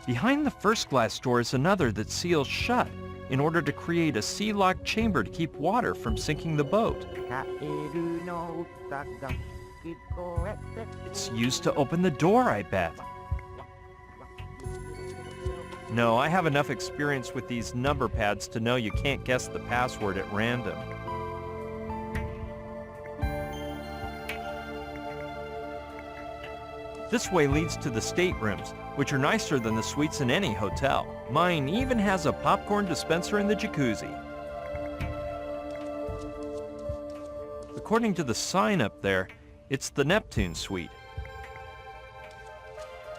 Behind the first glass door is another that seals shut in order to create a sea-locked chamber to keep water from sinking the boat. It's used to open the door, I bet. No, I have enough experience with these number pads to know you can't guess the password at random. This way leads to the staterooms, which are nicer than the suites in any hotel. Mine even has a popcorn dispenser in the jacuzzi. According to the sign up there, it's the Neptune suite.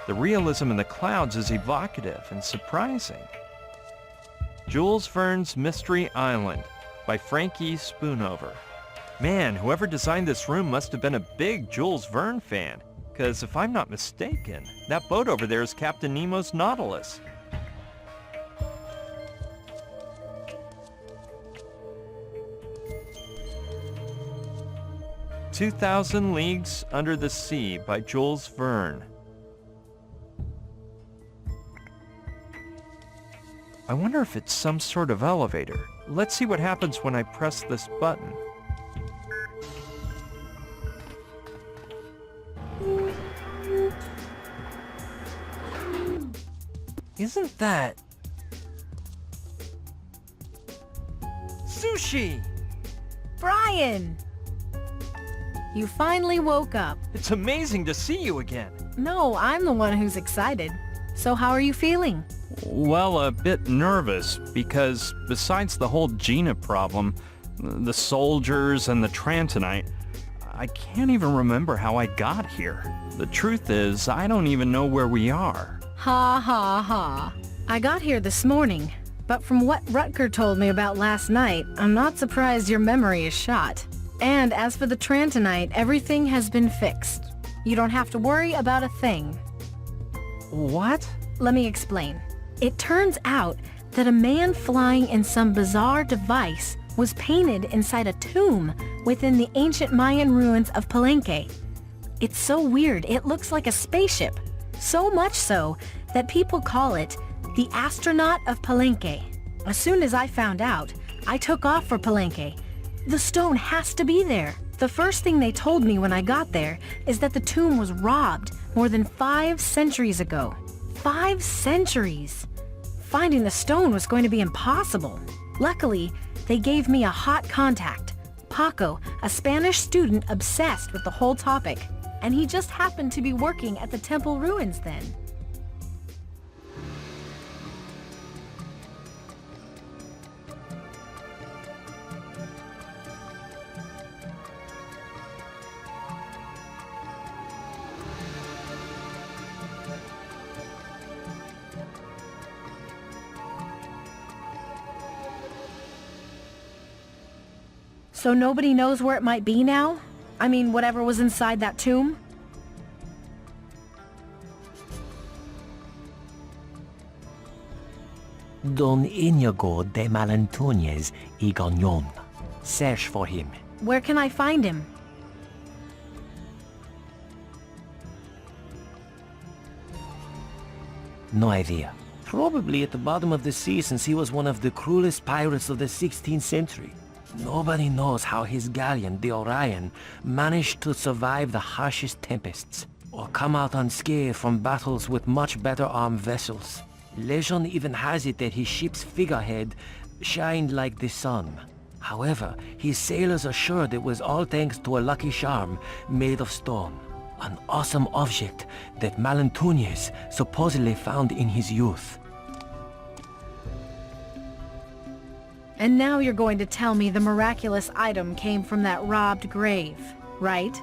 The realism in the clouds is evocative and surprising. Jules Verne's Mystery Island by Frankie Spoonover. Man, whoever designed this room must have been a big Jules Verne fan. Because if I'm not mistaken, that boat over there is Captain Nemo's Nautilus. "2,000 Leagues Under the Sea" by Jules Verne. I wonder if it's some sort of elevator. Let's see what happens when I press this button. Isn't that sushi? Brian! You finally woke up. It's amazing to see you again. No, I'm the one who's excited. So how are you feeling? Well, a bit nervous, because besides the whole Gina problem, the soldiers and the Trantonite, I can't even remember how I got here. The truth is, I don't even know where we are. Ha ha ha. I got here this morning, but from what Rutger told me about last night, I'm not surprised your memory is shot. And as for the Trantonite, everything has been fixed. You don't have to worry about a thing. What? Let me explain. It turns out that a man flying in some bizarre device was painted inside a tomb within the ancient Mayan ruins of Palenque. It's so weird, it looks like a spaceship. So much so that people call it the astronaut of Palenque. As soon as I found out, I took off for Palenque. The stone has to be there. The first thing they told me when I got there is that the tomb was robbed more than 5 centuries ago. 5 centuries! Finding the stone was going to be impossible. Luckily, they gave me a hot contact, Paco, a Spanish student obsessed with the whole topic. And he just happened to be working at the temple ruins then. So nobody knows where it might be now? I mean, whatever was inside that tomb? Don Inigo de Malantuñez y Gagnon. Search for him. Where can I find him? No idea. Probably at the bottom of the sea, since he was one of the cruelest pirates of the 16th century. Nobody knows how his galleon, the Orion, managed to survive the harshest tempests, or come out unscathed from battles with much better armed vessels. Legend even has it that his ship's figurehead shined like the sun. However, his sailors assured it was all thanks to a lucky charm made of stone. An awesome object that Malantuñez supposedly found in his youth. And now you're going to tell me the miraculous item came from that robbed grave, right?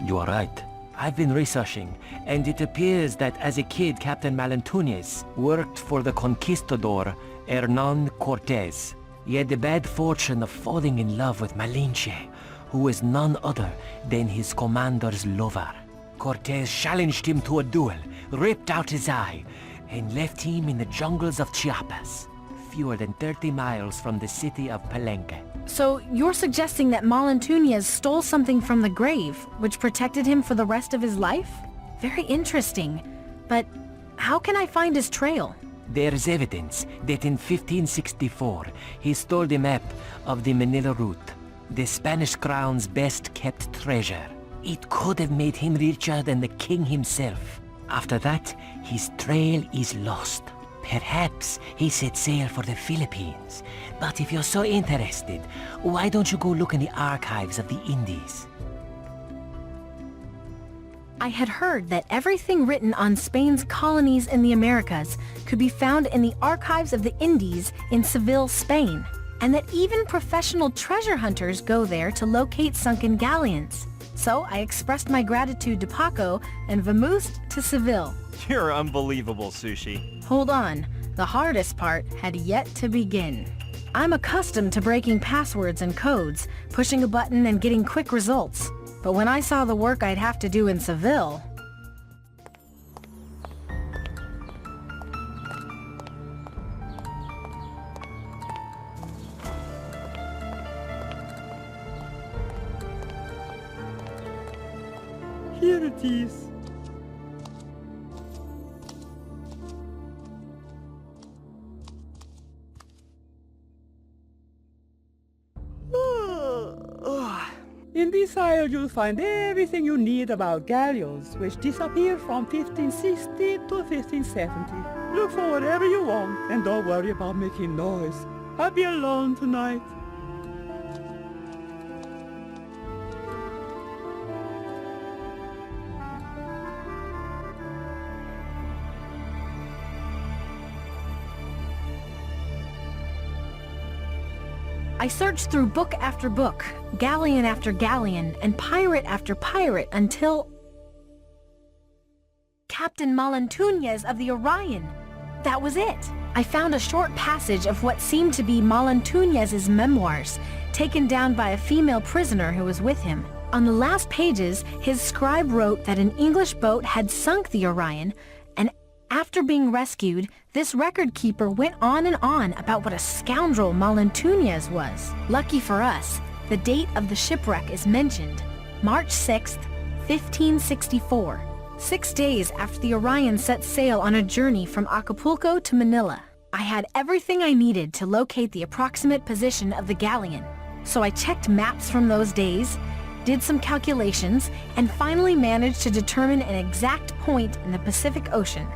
You are right. I've been researching, and it appears that as a kid, Captain Malantuñez worked for the conquistador Hernán Cortés. He had the bad fortune of falling in love with Malinche, who was none other than his commander's lover. Cortés challenged him to a duel, ripped out his eye, and left him in the jungles of Chiapas, fewer than 30 miles from the city of Palenque. So you're suggesting that Malantuñez stole something from the grave, which protected him for the rest of his life? Very interesting. But How can I find his trail? There's evidence that in 1564 he stole the map of the Manila route, the Spanish crown's best-kept treasure. It could have made him richer than the king himself. After that, his trail is lost. Perhaps he set sail for the Philippines. But if you're so interested, why don't you go look in the archives of the Indies? I had heard that everything written on Spain's colonies in the Americas could be found in the archives of the Indies in Seville, Spain, and that even professional treasure hunters go there to locate sunken galleons. So I expressed my gratitude to Paco and vamoosed to Seville. You're unbelievable, Sushi. Hold on, the hardest part had yet to begin. I'm accustomed to breaking passwords and codes, pushing a button and getting quick results. But when I saw the work I'd have to do in Seville... Here it is. In this aisle you'll find everything you need about galleons, which disappeared from 1560 to 1570. Look for whatever you want, and don't worry about making noise. I'll be alone tonight. I searched through book after book, galleon after galleon, and pirate after pirate until... Captain Malantuñez of the Orion. That was it. I found a short passage of what seemed to be Malantuñez's memoirs, taken down by a female prisoner who was with him. On the last pages, his scribe wrote that an English boat had sunk the Orion, and after being rescued, this record keeper went on and on about what a scoundrel Malantuñez was. Lucky for us, the date of the shipwreck is mentioned, March 6th, 1564, 6 days after the Orion set sail on a journey from Acapulco to Manila. I had everything I needed to locate the approximate position of the galleon, so I checked maps from those days, did some calculations, and finally managed to determine an exact point in the Pacific Ocean.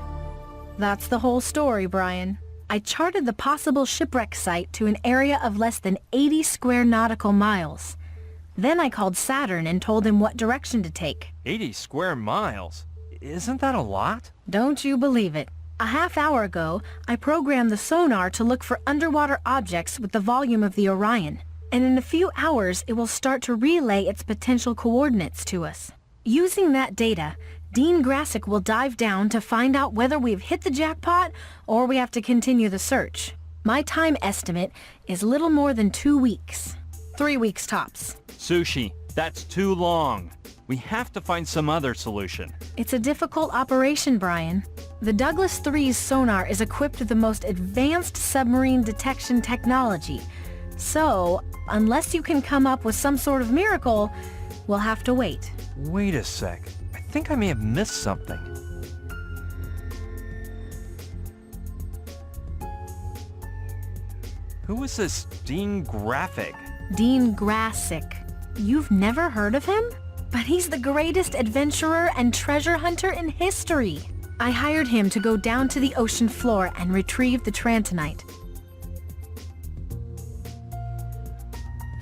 That's the whole story, Brian. I charted the possible shipwreck site to an area of less than 80 square nautical miles. Then I called Saturn and told him what direction to take. 80 square miles? Isn't that a lot? Don't you believe it. A half hour ago, I programmed the sonar to look for underwater objects with the volume of the Orion, and in a few hours it will start to relay its potential coordinates to us. Using that data, Dean Grassick will dive down to find out whether we've hit the jackpot or we have to continue the search. My time estimate is little more than 2 weeks. 3 weeks tops. Sushi, that's too long. We have to find some other solution. It's a difficult operation, Brian. The Douglas III's sonar is equipped with the most advanced submarine detection technology. So, unless you can come up with some sort of miracle, we'll have to wait. Wait a sec. I think I may have missed something. Who is this Dean Graphic? Dean Grassick. You've never heard of him? But he's the greatest adventurer and treasure hunter in history. I hired him to go down to the ocean floor and retrieve the Trantonite.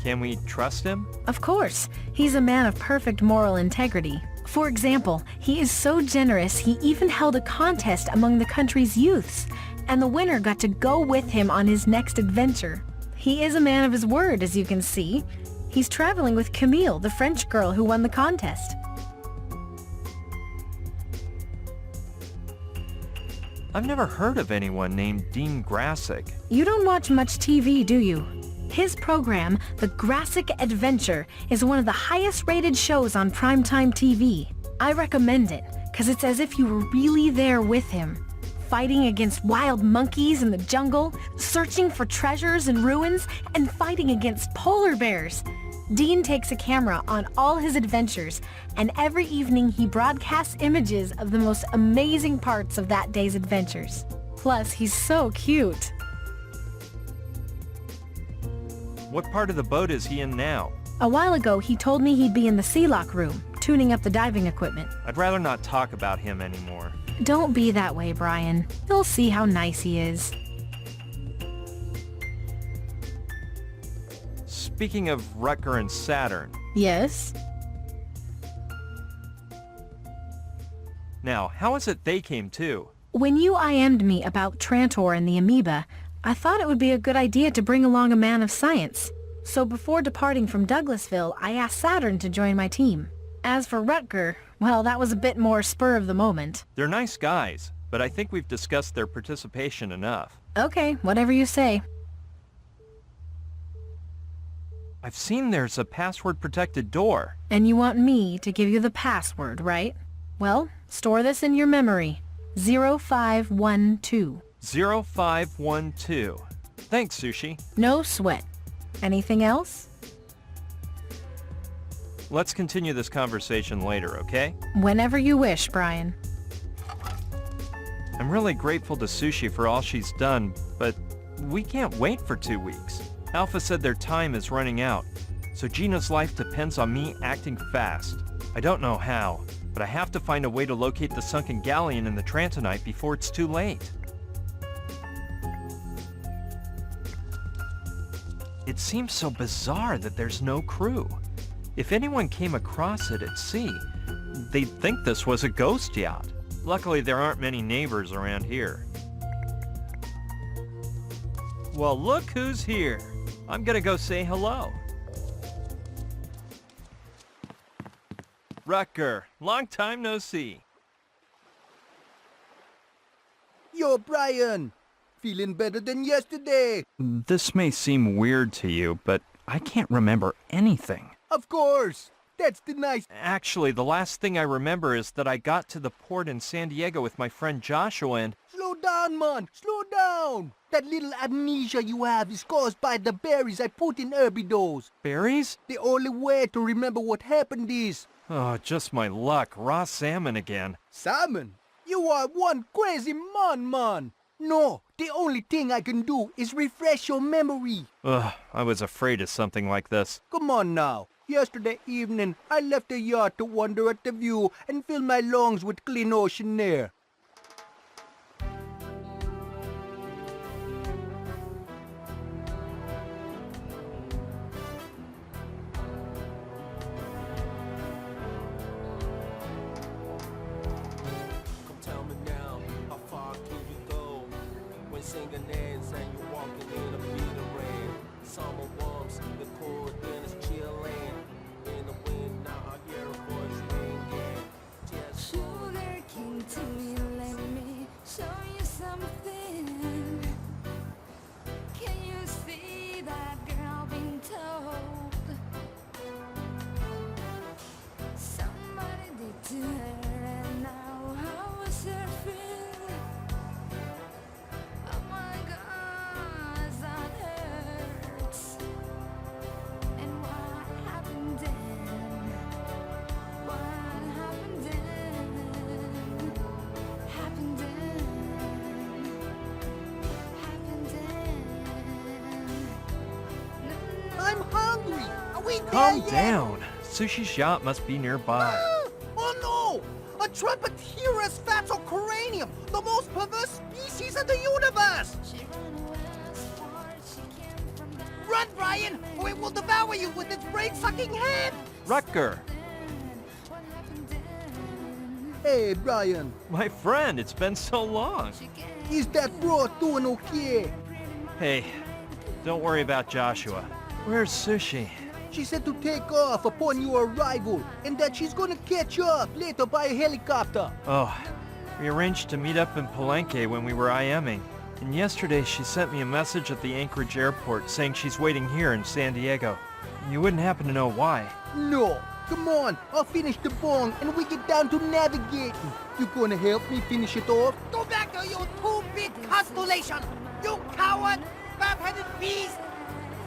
Can we trust him? Of course. He's a man of perfect moral integrity. For example, he is so generous he even held a contest among the country's youths, and the winner got to go with him on his next adventure. He is a man of his word, as you can see. He's traveling with Camille, the French girl who won the contest. I've never heard of anyone named Dean Grassick. You don't watch much TV, do you? His program, The Grassick Adventure, is one of the highest rated shows on primetime TV. I recommend it, because it's as if you were really there with him. Fighting against wild monkeys in the jungle, searching for treasures and ruins, and fighting against polar bears. Dean takes a camera on all his adventures, and every evening he broadcasts images of the most amazing parts of that day's adventures. Plus, he's so cute. What part of the boat is he in now? A while ago, he told me he'd be in the sea lock room, tuning up the diving equipment. I'd rather not talk about him anymore. Don't be that way, Brian. You'll see how nice he is. Speaking of Rutger and Saturn, Yes? now, how is it they came too? When you IM'd me about Trantor and the amoeba, I thought it would be a good idea to bring along a man of science. So before departing from Douglasville, I asked Saturn to join my team. As for Rutger, well, that was a bit more spur of the moment. They're nice guys, but I think we've discussed their participation enough. Okay, whatever you say. I've seen there's a password-protected door. And you want me to give you the password, right? Well, store this in your memory. 0512. 0512. Thanks, Sushi. No sweat. Anything else? Let's continue this conversation later, okay? Whenever you wish, Brian. I'm really grateful to Sushi for all she's done, but we can't wait for 2 weeks. Alpha said their time is running out, so Gina's life depends on me acting fast. I don't know how, but I have to find a way to locate the sunken galleon in the Trantonite before it's too late. It seems so bizarre that there's no crew. If anyone came across it at sea, they'd think this was a ghost yacht. Luckily, there aren't many neighbors around here. Well, look who's here. I'm gonna go say hello. Rutger, long time no see. Yo, Brian! Feeling better than yesterday! This may seem weird to you, but I can't remember anything. Of course! That's the nice... Actually, the last thing I remember is that I got to the port in San Diego with my friend Joshua and... Slow down, man! Slow down! That little amnesia you have is caused by the berries I put in Herbidos. Berries? The only way to remember what happened is... Oh, just my luck. Raw salmon again. Salmon? You are one crazy man! No, the only thing I can do is refresh your memory. Ugh, I was afraid of something like this. Come on now. Yesterday evening, I left the yacht to wander at the view and fill my lungs with clean ocean air. Tell me now, how far can you go? When singing ends and you're walking in a bitter rain. Summer warms, the cold wind is chilling. In the wind, now I hear a voice ringing. Just Sugar came to me, let me show you something. Can you see that girl being told? Somebody did to her, and now how was her feel? Oh my God, that hurts. And what happened then? What happened then? Happened then? Happened then? No, I'm hungry! Are we there Calm yet? down. Sushi's yacht must be nearby. Oh no! A Trumpetherus fatocranium! The most perverse species in the universe! she ran away as far as she can from that. Run, Brian, or it will devour you with its brain-sucking hand! Rutger, What happened then? Hey, Brian, my friend, it's been so long. is that bro doing okay? Hey, don't worry about Joshua. Where's Sushi? She said to take off upon your arrival, and that she's gonna catch up later by a helicopter. Oh, we arranged to meet up in Palenque when we were IMing. And yesterday she sent me a message at the Anchorage airport saying she's waiting here in San Diego. You wouldn't happen to know why. No, come on, I'll finish the bong and we get down to navigating. You gonna help me finish it off? Go back to your two-bit constellation, you coward, fat-headed beast!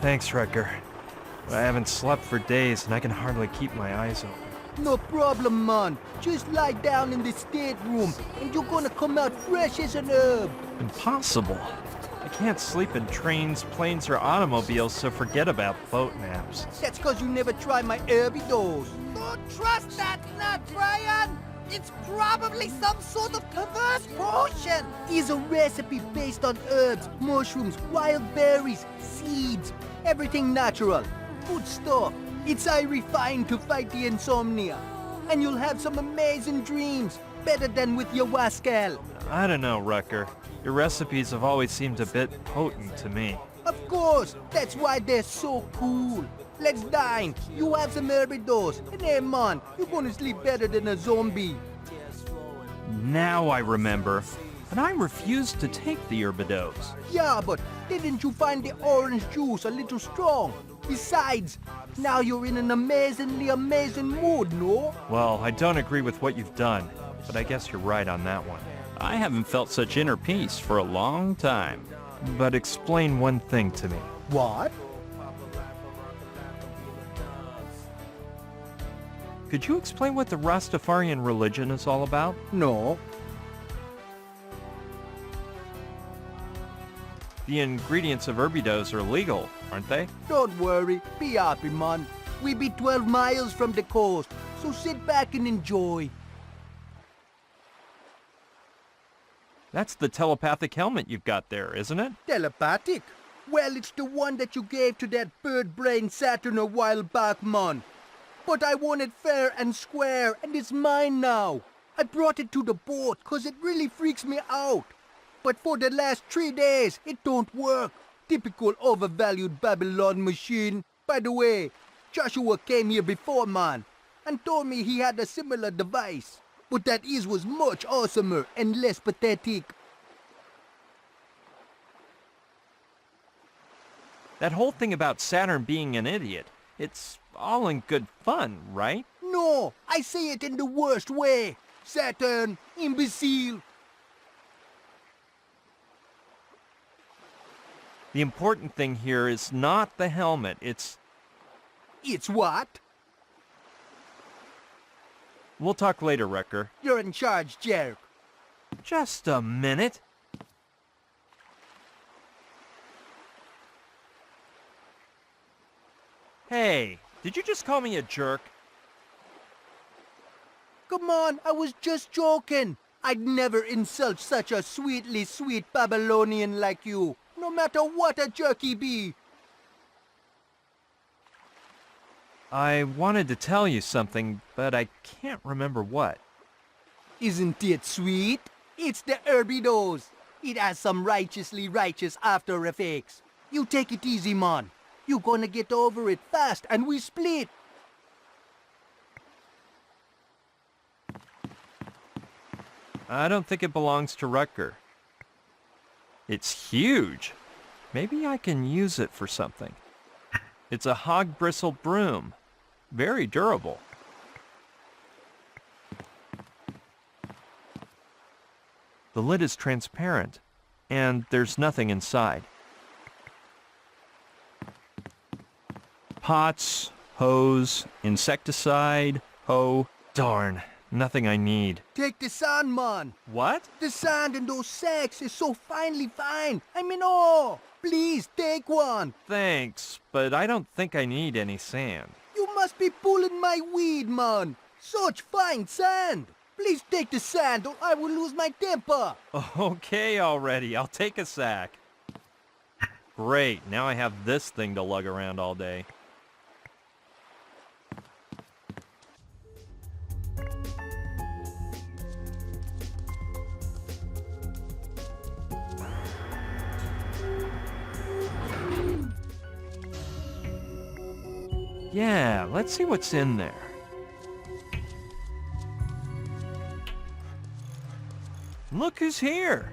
Thanks, Rutger. I haven't slept for days and I can hardly keep my eyes open. No problem, man. Just lie down in the stateroom and you're gonna come out fresh as an herb. Impossible. I can't sleep in trains, planes, or automobiles, so forget about boat naps. That's cause you never try my herby dose. Don't trust that nut, Brian! It's probably some sort of perverse potion! It's a recipe based on herbs, mushrooms, wild berries, seeds, everything natural. Good stuff. It's refined to fight the insomnia. And you'll have some amazing dreams, better than with your wascal. I don't know, Rucker. Your recipes have always seemed a bit potent to me. Of course, that's why they're so cool. Let's dine. You have some herbidos, and hey man, you're gonna sleep better than a zombie. Now I remember. But I refused to take the Herbidos. Yeah, but didn't you find the orange juice a little strong? Besides, now you're in an amazing mood, no? Well, I don't agree with what you've done, but I guess you're right on that one. I haven't felt such inner peace for a long time. But explain one thing to me. What? Could you explain what the Rastafarian religion is all about? No. The ingredients of Herbidos are legal, aren't they? Don't worry, be happy, man. We be 12 miles from the coast, so sit back and enjoy. That's the telepathic helmet you've got there, isn't it? Telepathic? Well, it's the one that you gave to that bird-brained Saturn a while back, man. But I want it fair and square, and it's mine now. I brought it to the boat, 'cause it really freaks me out. But for the last 3 days, it don't work. Typical overvalued Babylon machine. By the way, Joshua came here before, man, and told me he had a similar device. But that his was much awesomer and less pathetic. That whole thing about Saturn being an idiot, it's all in good fun, right? No, I say it in the worst way. Saturn, imbecile. The important thing here is not the helmet, it's... It's what? We'll talk later, Wrecker. You're in charge, jerk. Just a minute. Hey, did you just call me a jerk? Come on, I was just joking. I'd never insult such a sweetly sweet Babylonian like you, no matter what a jerky be. I wanted to tell you something, but I can't remember what. Isn't it sweet? It's the Herbidos. It has some righteously righteous after effects. You take it easy, man. You gonna get over it fast and we split. I don't think it belongs to Rutger. It's huge. Maybe I can use it for something. It's a hog bristle broom. Very durable. The lid is transparent, and there's nothing inside. Pots, hose, insecticide, hoe. Darn, nothing I need. Take the sand, man. What? The sand in those sacks is so finely fine. I'm in awe. Please take one. Thanks, but I don't think I need any sand. You must be pulling my weed, man. Such fine sand. Please take the sand or I will lose my temper. Okay already, I'll take a sack. Great, now I have this thing to lug around all day. Yeah, let's see what's in there. Look who's here!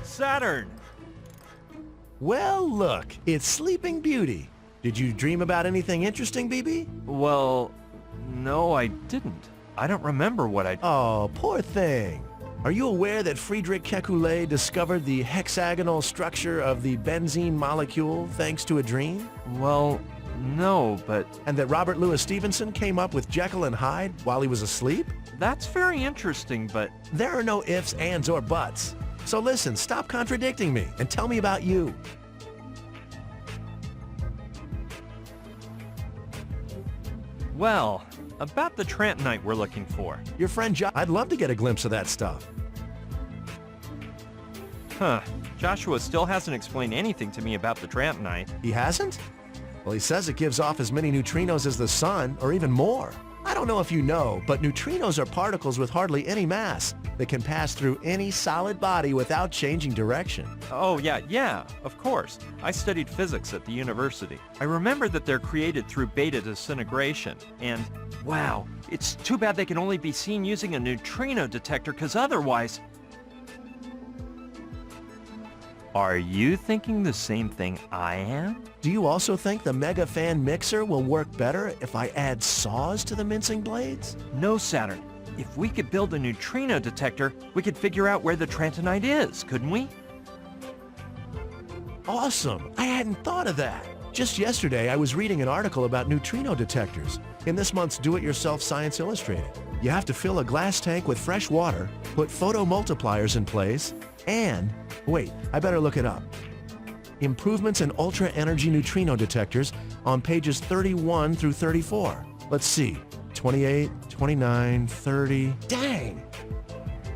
Saturn! Well, look, it's Sleeping Beauty. Did you dream about anything interesting, BB? Well, no, I didn't. I don't remember what I... Oh, poor thing. Are you aware that Friedrich Kekulé discovered the hexagonal structure of the benzene molecule thanks to a dream? Well, no, but And that Robert Louis Stevenson came up with Jekyll and Hyde while he was asleep? that's very interesting, but There are no ifs, ands, or buts. So listen, stop contradicting me and tell me about you. well, about the Trantonite we're looking for. Your friend I'd love to get a glimpse of that stuff. Huh. Joshua still hasn't explained anything to me about the Trantonite. He hasn't? Well, he says it gives off as many neutrinos as the sun, or even more. I don't know if you know, but neutrinos are particles with hardly any mass that can pass through any solid body without changing direction. Oh, yeah, of course. I studied physics at the university. I remember that they're created through beta disintegration. And, wow, it's too bad they can only be seen using a neutrino detector, because otherwise... Are you thinking the same thing I am? Do you also think the Mega Fan mixer will work better if I add saws to the mincing blades? No, Saturn. If we could build a neutrino detector, we could figure out where the Trantonite is, couldn't we? Awesome! I hadn't thought of that. Just yesterday, I was reading an article about neutrino detectors in this month's Do-It-Yourself Science Illustrated. You have to fill a glass tank with fresh water, put photomultipliers in place, and... wait, I better look it up. Improvements in ultra-energy neutrino detectors on pages 31 through 34. Let's see, 28, 29, 30... Dang!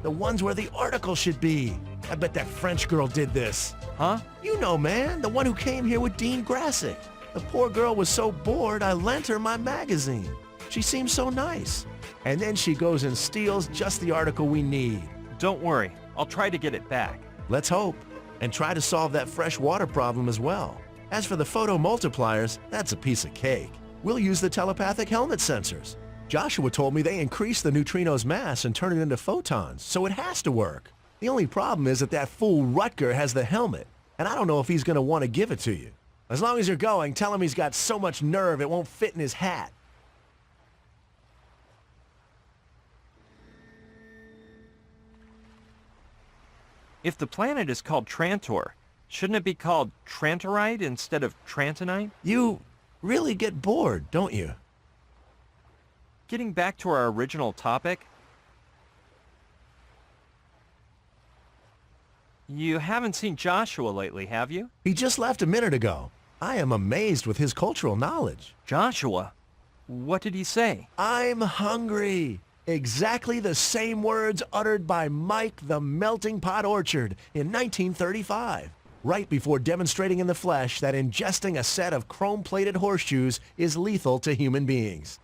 The ones where the article should be. I bet that French girl did this. Huh? You know, man, the one who came here with Dean Grassick. The poor girl was so bored, I lent her my magazine. She seems so nice. And then she goes and steals just the article we need. Don't worry. I'll try to get it back. Let's hope. And try to solve that fresh water problem as well. As for the photomultipliers, that's a piece of cake. We'll use the telepathic helmet sensors. Joshua told me they increase the neutrino's mass and turn it into photons, so it has to work. The only problem is that fool Rutger has the helmet, and I don't know if he's going to want to give it to you. As long as you're going, tell him he's got so much nerve it won't fit in his hat. If the planet is called Trantor, shouldn't it be called Trantorite instead of Trantonite? You really get bored, don't you? Getting back to our original topic, you haven't seen Joshua lately, have you? He just left a minute ago. I am amazed with his cultural knowledge. Joshua? What did he say? I'm hungry. Exactly the same words uttered by Mike the Melting Pot Orchard in 1935, right before demonstrating in the flesh that ingesting a set of chrome-plated horseshoes is lethal to human beings.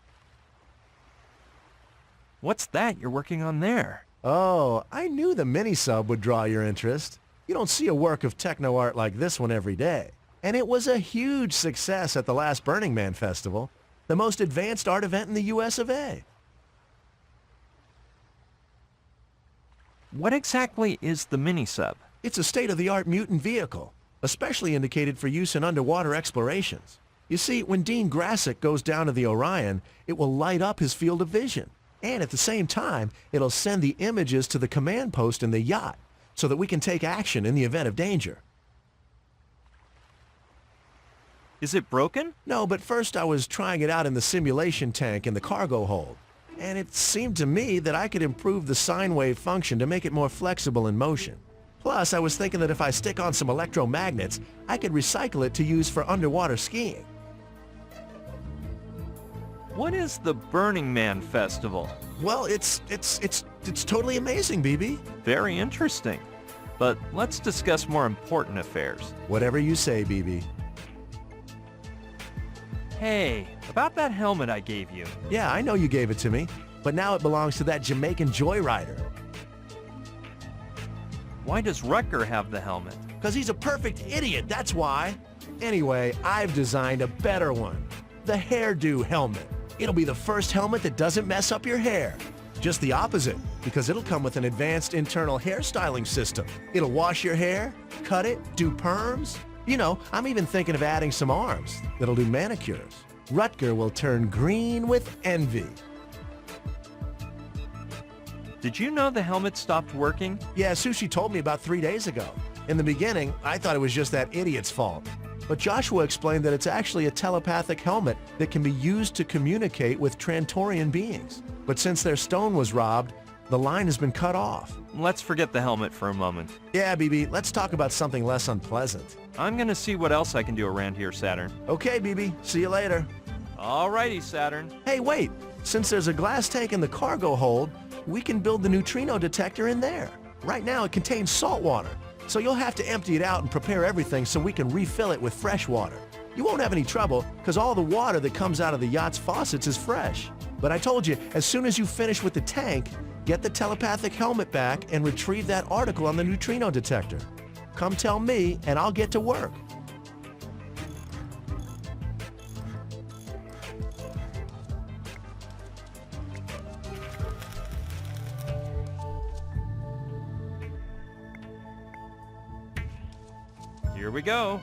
What's that you're working on there? Oh, I knew the mini-sub would draw your interest. You don't see a work of techno art like this one every day. And it was a huge success at the last Burning Man Festival, the most advanced art event in the US of A. What exactly is the mini-sub? It's a state-of-the-art mutant vehicle, especially indicated for use in underwater explorations. You see, when Dean Grassick goes down to the Orion, it will light up his field of vision. And at the same time, it'll send the images to the command post in the yacht so that we can take action in the event of danger. Is it broken? No, but first I was trying it out in the simulation tank in the cargo hold. And it seemed to me that I could improve the sine wave function to make it more flexible in motion. Plus, I was thinking that if I stick on some electromagnets, I could recycle it to use for underwater skiing. What is the Burning Man Festival? Well, it's totally amazing, BB. Very interesting. But let's discuss more important affairs. Whatever you say, BB. Hey, about that helmet I gave you. Yeah, I know you gave it to me, but now it belongs to that Jamaican joyrider. Why does Rutger have the helmet? Because he's a perfect idiot, that's why. Anyway, I've designed a better one. The hairdo helmet. It'll be the first helmet that doesn't mess up your hair. Just the opposite, because it'll come with an advanced internal hairstyling system. It'll wash your hair, cut it, do perms. You know, I'm even thinking of adding some arms that'll do manicures. Rutger will turn green with envy. Did you know the helmet stopped working? Yeah, Sushi told me about 3 days ago. In the beginning, I thought it was just that idiot's fault. But Joshua explained that it's actually a telepathic helmet that can be used to communicate with Trantorian beings. But since their stone was robbed, the line has been cut off. Let's forget the helmet for a moment. Yeah, BB, let's talk about something less unpleasant. I'm gonna see what else I can do around here, Saturn. Okay, BB, see you later. Alrighty, Saturn. Hey, wait, since there's a glass tank in the cargo hold, we can build the neutrino detector in there. Right now it contains salt water, so you'll have to empty it out and prepare everything so we can refill it with fresh water. You won't have any trouble because all the water that comes out of the yacht's faucets is fresh. But I told you, as soon as you finish with the tank, get the telepathic helmet back and retrieve that article on the neutrino detector. Come tell me and I'll get to work. Here we go.